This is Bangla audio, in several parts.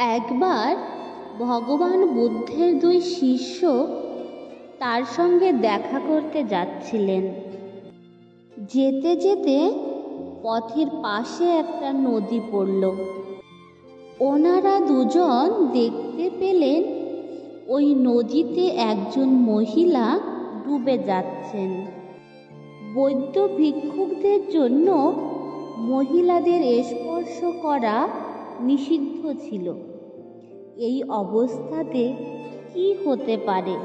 একবার ভগবান বুদ্ধের দুই শিষ্য তার সঙ্গে দেখা করতে যাচ্ছিলেন। যেতে যেতে পথের পাশে একটা নদী পড়ল। ওনারা দুজন দেখতে পেলেন ওই নদীতে একজন মহিলা ডুবে যাচ্ছেন। বৌদ্ধ ভিক্ষুকদের জন্য মহিলাদের স্পর্শ করা নিষিদ্ধ ছিল। এই অবস্থাতে কি হতে পারে?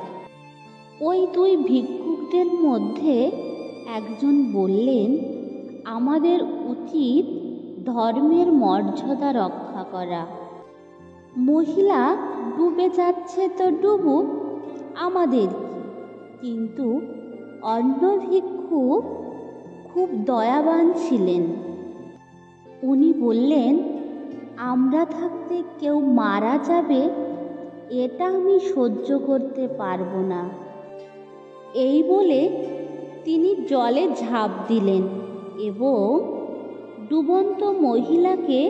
ওই দুই ভিক্ষুকদের মধ্যে একজন বললেন, আমাদের উচিত ধর্মের মর্যাদা রক্ষা করা। মহিলা ডুবে যাচ্ছে তো ডুবুক, আমাদের কি? কিন্তু অন্য ভিক্ষুক খুব দয়াবান ছিলেন। উনি বললেন, আমরা থাকতে কেউ মারা যাবে এটা আমি সহ্য করতে পারবো না। এই বলে তিনি জলে ঝাঁপ দিলেন এবং ডুবন্ত মহিলাকে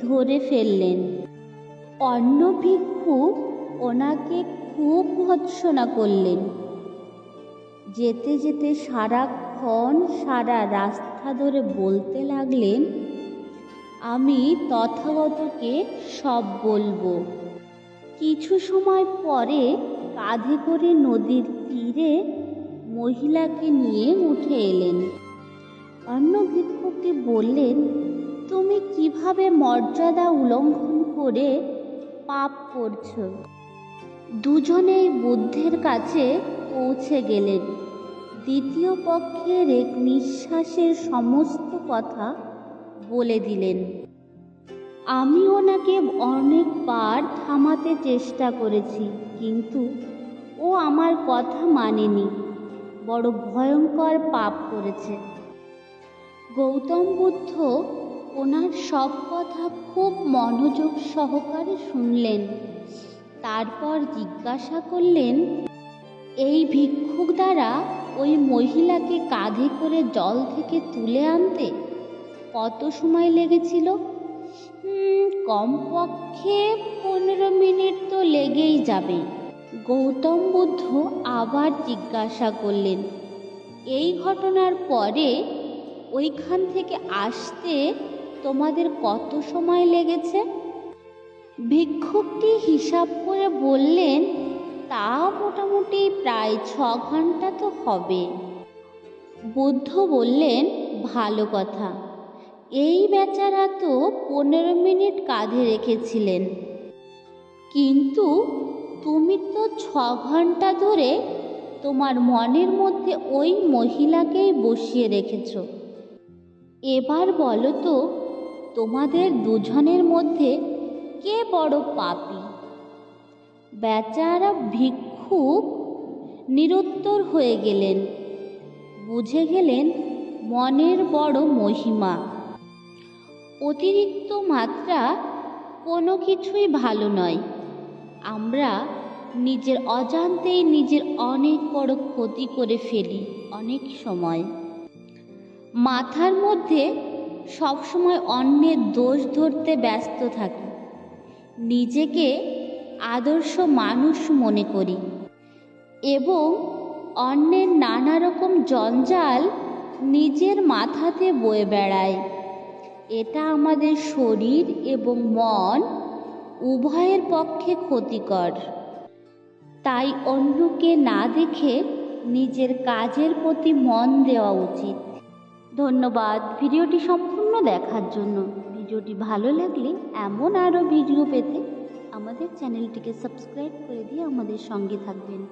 ধরে ফেললেন। অন্য ভিক্ষুক ওনাকে খুব ভর্ৎসনা করলেন। যেতে যেতে সারাক্ষণ সারা রাস্তা ধরে বলতে লাগলেন, আমি তথাগতকে সব বলবো। কিছু সময় পরে কাঁধে করে নদীর তীরে মহিলাকে নিয়ে উঠে এলেন। অন্য ভিক্ষুকটি বললেন, তুমি কিভাবে মর্যাদা উল্লঙ্ঘন করে পাপ করছো? দুজনেই বুদ্ধের কাছে পৌঁছে গেলেন। দ্বিতীয় পক্ষের এক নিঃশ্বাসের সমস্ত কথা বলে দিলেন। আমি ওনাকে অনেকবার থামাতে চেষ্টা করেছি, কিন্তু ও আমার কথা মানেনি, বড় ভয়ঙ্কর পাপ করেছে। গৌতম বুদ্ধ ওনার সব কথা খুব মনোযোগ সহকারে শুনলেন। তারপর জিজ্ঞাসা করলেন, এই ভিক্ষুক দ্বারা ওই মহিলাকে কাঁধে করে জল থেকে তুলে আনতে কত সময় লেগেছিল? কমপক্ষে 15 মিনিট তো লেগেই যাবে। গৌতম বুদ্ধ আবার জিজ্ঞাসা করলেন, এই ঘটনার পরে ওইখান থেকে আসতে তোমাদের কত সময় লেগেছে? ভিক্ষুকটি হিসাব করে বললেন, তা মোটামুটি প্রায় 6 ঘন্টা তো হবে। বুদ্ধ বললেন, ভালো কথা, এই বেচারা তো 15 মিনিট কাঁধে রেখেছিলেন, কিন্তু তুমি তো 6 ঘন্টা ধরে তোমার মনের মধ্যে ওই মহিলাকেই বসিয়ে রেখেছ। এবার বলো তো, তোমাদের দুজনের মধ্যে কে বড় পাপী? বেচারা ভিক্ষুক নিরুত্তর হয়ে গেলেন। বুঝে গেলেন মনের বড় মহিমা। অতিরিক্ত মাত্রা কোনো কিছুই ভালো নয়। আমরা নিজের অজান্তেই নিজের অনেক বড় ক্ষতি করে ফেলি। অনেক সময় মাথার মধ্যে সবসময় অন্যের দোষ ধরতে ব্যস্ত থাকি, নিজেকে আদর্শ মানুষ মনে করি এবং অন্যের নানা রকম জঞ্জাল নিজের মাথাতে বয়ে বেড়ায়। এটা আমাদের শরীর এবং মন উভয়ের পক্ষে ক্ষতিকর। তাই অন্যকে না দেখে নিজের কাজের প্রতি মন দেওয়া উচিত। ধন্যবাদ ভিডিওটি সম্পূর্ণ দেখার জন্য। ভিডিওটি ভালো লাগলে এমন আরও ভিডিও পেতে আমাদের চ্যানেলটিকে সাবস্ক্রাইব করে দিয়ে আমাদের সঙ্গে থাকবেন।